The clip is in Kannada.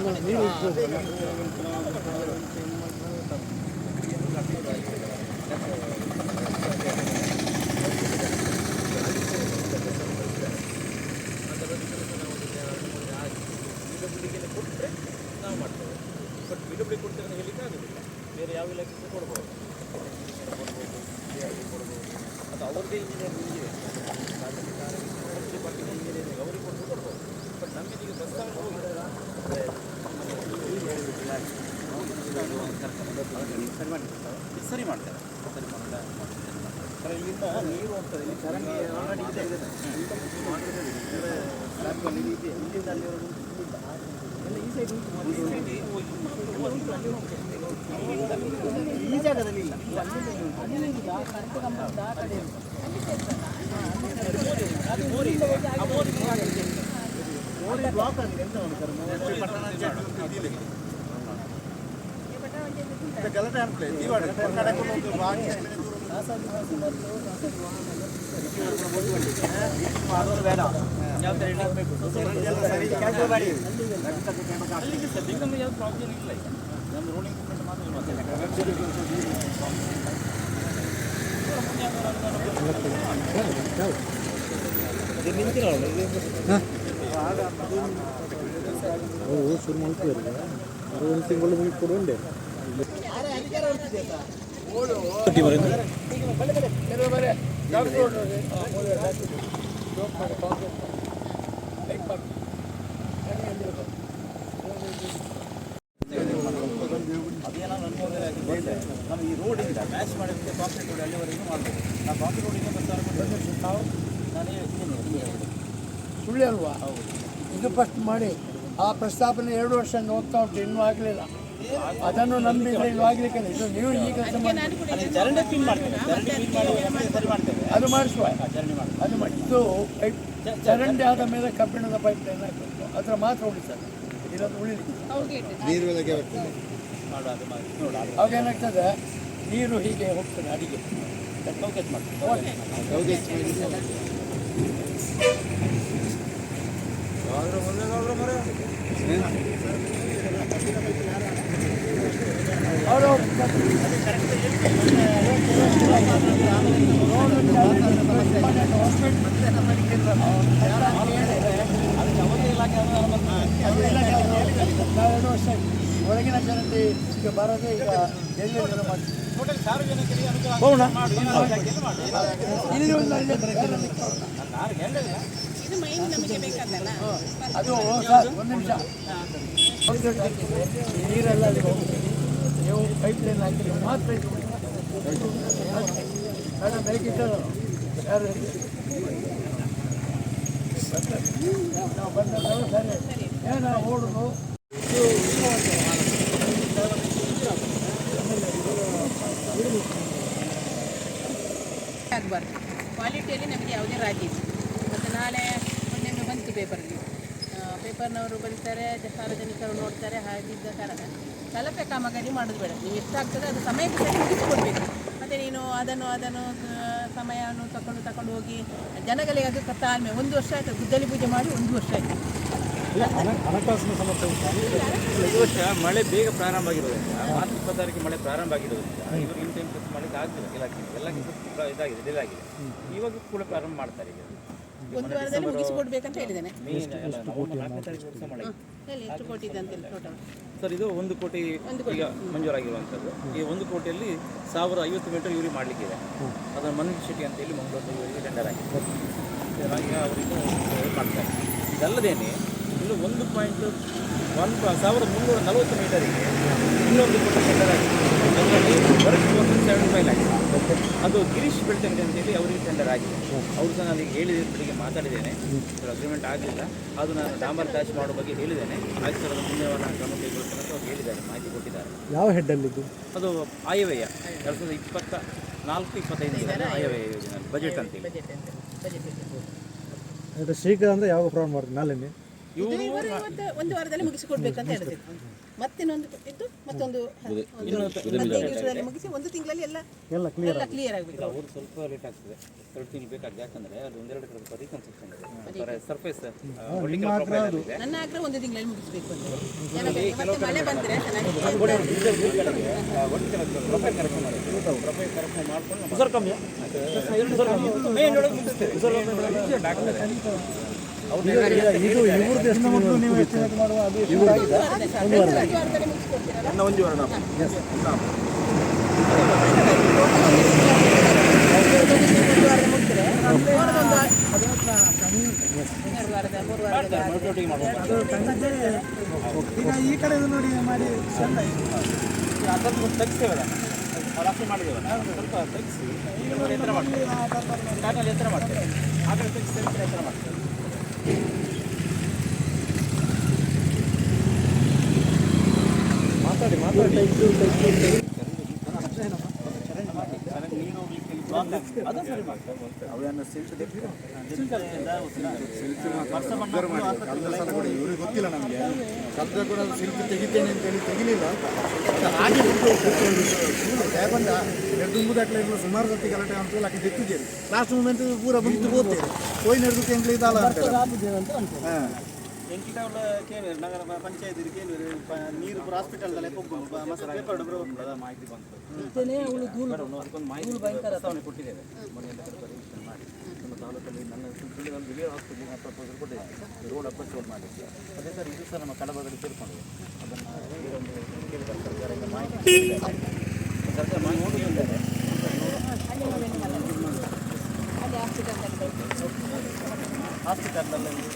ಕೊಟ್ಟರೆ ನಾವು ಮಾಡ್ತೇವೆ. ಬಟ್ ಬಿಡುಗಡೆ ಕೊಡ್ತೇವೆ ಅಂತ ಹೇಳಿಕ್ಕೆ ಆಗೋದಿಲ್ಲ. ಬೇರೆ ಯಾವ ಇಲಾಖೆಗೆ ಕೊಡ್ಬೋದು, ಕೊಡ್ಬೋದು ಅಥವಾ ಅವ್ರದ್ದೇ ಇಂಜಿನಿಯರಿಂಗ್ ಇದೆ, ಡಿಪಾರ್ಟ್ಮೆಂಟ್ ಇಂಜಿನಿಯರಿಂಗ್ ಅವ್ರಿಗೆ ಕೊಡ್ಬೋದು. ಬಟ್ ನಮಗೆ ಈಗ ಪ್ರಸ್ತಾವನೆ ಹೋಗಿದೆ ಸರಿ ಮಾಡ್ತಾರೆ. ಸರಿ ಮಾಡೋಣ ಇಲ್ಲಿಂದ ನೀರು ಹೋಗ್ತದೆ. ಇಲ್ಲಿ ಚರಂಡಿ ಆಲ್ರೆಡಿ ಇದೆ, ಇಲ್ಲಿಂದ ಅಲ್ಲಿವರೆಗೂ ಈ ಜಾಗದಲ್ಲಿ ಇಲ್ಲ. ಬ್ಲಾಕ್ ಆಗಿದೆ ಎಂತ ಗಲಾಟೆ ಆಗ್ತದೆ. ಅಲ್ಲಿಗೆ ಸದ್ಯಕ್ಕೆ ಯಾವ ಪ್ರಾಬ್ಲಮ್ ಇಲ್ಲ. ಈಗ ನಮ್ಮ ರೋಡಿಂಗ್ ಮಾತ್ರ ಶುರು ಮಾಡ್ತೀವಿ. ಒಂದು ತಿಂಗಳು ಮುಗಿದು ಕೊಡುವಂಡೆ ನಮ್ಮ ಈ ರೋಡಿಂದ ಮ್ಯಾಚ್ ಮಾಡೋದಕ್ಕೆ ಕಾಂಕ್ರೀಟ್ ರೋಡ್ ಅಲ್ಲಿವರೆಗೂ ಮಾಡ್ಬೋದು. ನಾವು ಕಾಂಕ್ರೀಟ್ ರೋಡಿಂದ ನಾವು ನಾನೇ ಸುಳ್ಳು ಅಲ್ವಾ? ಇದು ಫಸ್ಟ್ ಮಾಡಿ ಆ ಪ್ರಸ್ತಾಪನೆ 2 ವರ್ಷದಿಂದ ಹೋಗ್ತಾ ಉಂಟು, ಇನ್ನೂ ಆಗಲಿಲ್ಲ. ಅದನ್ನು ನಂಬಿದ್ರೆ ಇದು ಆಗಲಿಕ್ಕೆ ಇದು ನೀವು ಈ ಕೆಲಸ ಮಾಡಿ ಚರಂಡಿ ಕ್ಲೀನ್ ಮಾಡ್ತೇವೆ, ಸರಿ ಮಾಡ್ತೇವೆ, ಅದು ಮಾಡಿಸುವ. ಚರಂಡಿ ಅದು ಮಾಡಿ ಇದು ಪೈಪ್ ಚರಂಡಿ ಆದ ಮೇಲೆ ಕಬ್ಬಿಣದ ಪೈಪ್ ಲೈನ್ ಹಾಕಬೇಕು, ಅದರ ಮಾತ್ರ ಉಳಿತದೆ, ಇಲ್ಲದು ಉಳಿಲಿಕ್ಕೆ ಅವಾಗ ಏನಾಗ್ತದೆ, ನೀರು ಹೀಗೆ ಹೋಗ್ತದೆ ಅಡಿಗೆ ಅವರು ಹೊರಗಿನ ಜನತೆ ಈಗ ಬರೋದೇ ಈಗ ಎಲ್ಲಿ ಸಾರ್ವಜನಿಕರಿಗೆ ಇಲ್ಲಿ ಒಂದು ಅದು ಒಂದು ನಿಮಿಷ ನೀರೆಲ್ಲ ಅಲ್ಲಿ ಹೋಗ್ತದೆ. ನೀವು ಪೈಪ್ ಲೈನ್ ಹಾಕಿದ್ರೆ ಮಾತ್ರ ಇದು ಮೇಡಮ್ ಹೇಗಿಟ್ಟರು ಯಾರು ನಾವು ಬಂದಲ್ಲ ಸರಿ ಏನೋ ಓಡುದು ಆಗಬಾರ್ದು. ಕ್ವಾಲಿಟಿಯಲ್ಲಿ ನಮಗೆ ಯಾವುದೇ ರಾಜಿ ಇಲ್ಲ. ಮತ್ತು ನಾಳೆ ಮೊನ್ನೆ ಬಂತು ಪೇಪರ್ನವರು ಬರೀತಾರೆ, ಸಾರ್ವಜನಿಕರು ನೋಡ್ತಾರೆ. ಹಾಗಿದ್ದ ಕಾರಣ ಕಳಪೆ ಕಾಮಗಾರಿ ಮಾಡೋದು ಬೇಡ. ನೀವು ಎಷ್ಟಾಗ್ತದೆ ಅದು ಸಮಯಕ್ಕೆ ಸರಿ ಮುಗಿಸಿಕೊಡ್ಬೇಕು. ಮತ್ತು ನೀನು ಅದನ್ನು ಸಮಯವನ್ನು ತಗೊಂಡು ಹೋಗಿ ಜನಗಳಿಗೆ ಅದು ತಾಳ್ಮೆ. 1 ವರ್ಷ ಆಯಿತು ಗುದ್ದಲಿ ಪೂಜೆ ಮಾಡಿ 1 ವರ್ಷ ಆಯಿತು. ಹಣಕಾಸಿನ ಸಮಸ್ಯೆ ಈ ವರ್ಷ ಮಳೆ ಬೇಗ ಪ್ರಾರಂಭ ಆಗಿರೋದ್ರಿಂದ, ಮಾರ್ಚ್ 26ಕ್ಕೆ ಮಳೆ ಪ್ರಾರಂಭ ಆಗಿರೋದ್ರಿಂದ ಇವರು ಇನ್ ಟೈಮ್ ಖರ್ಚು ಮಾಡಲಿಕ್ಕೆ ಆಗ್ತಿಲ್ಲ. ಇಲಾಖೆ ಇದಾಗಿದೆ, ಡಿಲೇ ಆಗಿದೆ. ಇವಾಗ ಕೂಡ ಪ್ರಾರಂಭ ಮಾಡ್ತಾರೆ. ಈಗ 1 ವಾರದಲ್ಲಿ ಮುಗಿಸಿಕೊಡ್ಬೇಕಂತ ಹೇಳಿದ್ದೇನೆ. ಎಷ್ಟು ಕೋಟಿ ಇದೆ ಅಂತಿಲ್ಲ ಟೋಟಲ್ ಸರ್? ಇದು 1 ಕೋಟಿ ಈಗ ಮಂಜೂರಾಗಿರುವಂಥದ್ದು. ಈ 1 ಕೋಟಿಯಲ್ಲಿ 1050 ಮೀಟರ್ ಯೂರಿ ಮಾಡಲಿಕ್ಕಿದೆ. ಅದನ್ನು ಮನೋಜ್ ಶೆಟ್ಟಿ ಅಂತ ಹೇಳಿ ಮಂಗಳೂರು ಇವರಿಗೆ ಟೆಂಡರ್ ಆಗಿದೆ. ಈಗ ಅವರಿಗೆ ಮಾಡ್ತಾರೆ. ಇದಲ್ಲದೇನೆ ಇನ್ನು 1.1340 ಮೀಟರಿಗೆ ಇನ್ನೊಂದು ಕೋಟಿ ಟೆಂಡರ್ ಆಗಿದೆ. ಅದರಲ್ಲಿ ವರ್ಕ್ 75 ಲ್ಯಾಕ್ಸ್. ಅದು ಗಿರೀಶ್ ಬೆಳ್ತಂಗಡಿ ಅಂತೇಳಿ ಅವರಿಗೆ ಟೆಂಡರ್ ಆಗಿದೆ. ಅವರು ಸಹ ನಾನು ಈಗ ಹೇಳಿದ್ದರಿಗೆ ಮಾತಾಡಿದ್ದೇನೆ. ಅಗ್ರಿಮೆಂಟ್ ಆಗಲಿಲ್ಲ. ಅದು ನಾನು ಡಾಂಬರ್ ದಾಚ್ ಮಾಡೋ ಬಗ್ಗೆ ಹೇಳಿದ್ದೇನೆ. ಆಯ್ತು ಸರ್, ಮುಂದೆ ಕ್ರಮ ಕೈಗೊಳ್ತೇನೆ ಅಂತ ಅವ್ರು ಹೇಳಿದ್ದಾರೆ, ಮಾಹಿತಿ ಕೊಟ್ಟಿದ್ದಾರೆ. ಯಾವ ಹೆಡ್ಡಲ್ಲಿದ್ದು? ಅದು ಆಯವ್ಯಯ 2024-25 ಆಯವ್ಯಯ ಯೋಜನೆ ಬಜೆಟ್ ಅಂತೇಳಿ. ಶೀಘ್ರ ಅಂದರೆ ಯಾವಾಗ ಪ್ರಾರಂಭ ಮಾಡ್ತೀವಿ? ನಾಳೆನೇ ಇದು ಇವರು ಇವತ್ತು ಒಂದು ವಾರದಲ್ಲಿ ಮುಗಿಸಿಕೊಡ್ಬೇಕಂತ ಹೇಳ್ತಿದ್ರು. ಮತ್ತಿನ್ನೊಂದು ಇದ್ದು ಮತ್ತೊಂದು 15 ದಿವಸದಲ್ಲಿ ಮುಗಿಸಿ 1 ತಿಂಗಳಲ್ಲಿ ಎಲ್ಲ ಕ್ಲಿಯರ್ ಆಗಬೇಕು. ಅವರು ಸ್ವಲ್ಪ ಲೇಟ್ ಆಗ್ತದೆ, 2 ತಿಂಗಳು ಬೇಕಾಗ್ತದೆ. ಯಾಕಂದ್ರೆ ಅದು 1-2 ಕಡೆ ರೀಕನ್ಸ್ಟ್ರಕ್ಷನ್ ಇದೆ, ಸರ್ಫೇಸ್ ನನ್ನ ಆಗ್ರಹ 1 ತಿಂಗಳಲ್ಲಿ ಮುಗಿಸ್ಬೇಕು ಅಂತ. ಮತ್ತೆ ಮಳೆ ಬಂದರೆ ಪ್ರೊಫೈಲ್ ಕರೆಕ್ಷನ್ ಮಾಡ್ಕೊಂಡು ಸರ್ ಕಮ್ಮಿ ಮೇನೊಳಗೆ ಮುಗಿಸ್ತೇವೆ. ಇದು ಇವ್ರದ್ದು ಎಷ್ಟು ಮೊದಲು ನೀವು ಎಸ್ಟಿಮೇಟ್ ಮಾಡುವ ಅದು ಎಷ್ಟು ಆಗಿದೆ? ಒಂದು ವಾರದಲ್ಲಿ ಮುಗಿಸ್ಕೊಡ್ತೀರಲ್ಲ? ಒಂದು ವಾರ ನಾವು ಈಗ ಈ ಕಡೆ ನೋಡಿ ಮಾಡಿ ಅದನ್ನು ತೆಗಿಸ್ತೇವಲ್ಲ, ಅದು ಅಷ್ಟೇ ಮಾಡಿದ್ದೇವಲ್ಲ, ಸ್ವಲ್ಪ ತೆಗಿಸಿ ಎತ್ತರ ಮಾಡ್ತೇವೆ, ಕಾರ್ನಲ್ಲಿ ಎತ್ತರ ಮಾಡ್ತೇವೆ, ಆ ಕಡೆ ತೆಗಿಸ್ತೇವೆ, ಎತ್ತರ ಮಾಡ್ತೇವೆ. ಮಾತಾಡಿ ಅದು ಸರಿ ಮಾಡ್ತೇವೆ. ಇವ್ರಿಗೆ ಗೊತ್ತಿಲ್ಲ ನಮಗೆ ಶಬ್ದ ಕೂಡ ಶಿಲ್ಪಿ ತೆಗಿತೇನೆ ಅಂತ ಹೇಳಿ ತೆಗಿಲಿಲ್ಲ. ಹಾಗೆ ಬಂದ 2-3 ದಾಖಲೆಗಳು ಸುಮಾರು ಸತಿ ಗಲಾಟೆ ಅಂತ ಆಕೆ ತೆತ್ತಿದ್ದೇವೆ. ಲಾಸ್ಟ್ ಮೂಮೆಂಟ್ ಪೂರ ಮುಗಿದು ಹೋಗ್ತೇವೆ. ಹೋಯ್ ನಡೆದು ಎಂಕ್ಲಿ ಇದಲ್ಲ ಅಂತ. ಹಾಂ ಎಂಕಿಟವಳ ಕೇಳಿದ್ರು ನಗರ ಪಂಚಾಯತ್ ಕೇಳಿದ್ರು ನೀರು ಹಾಸ್ಪಿಟಲ್ದಲ್ಲೇ ಹೋಗ್ಬೋದು ಮಸಾಲ ಪೇಪರ್ ಮಾಹಿತಿ ಬಂತು. ಅದಕ್ಕೊಂದು ಮಾಹಿತಿ ಪ್ರಸ್ತಾವನೆ ಕೊಟ್ಟಿದ್ದೇವೆ. ಮೊನ್ನೆ ಪರೀಕ್ಷೆ ಮಾಡಿ ನಮ್ಮ ತಾಲೂಕಲ್ಲಿ ನನ್ನ ಒಂದು ವಿಡಿಯೋ ಹಾಕ್ತೀವಿ, ಪ್ರಪೋಸಲ್ ಕೊಟ್ಟಿದ್ದೇವೆ, ರೋಡ್ ಅಪ್ರೋಚ್ ಮಾಡಲಿಕ್ಕೆ. ಅದೇ ಸರ್ ಇದು ಸಹ ನಮ್ಮ ಕಡಬದಲ್ಲಿ ಸೇರಿಕೊಂಡಿದೆ. ಅದನ್ನು ಕೇಳಿದ್ದಾರೆ ಸರ್ಕಾರದಿಂದ ಮಾಹಿತಿ, ಸರ್ಕಾರ ಮಾಹಿತಿ ನೋಡಿದ್ದಾರೆ. ಹಾಸ್ಪಿಟಲ್ನಲ್ಲಿ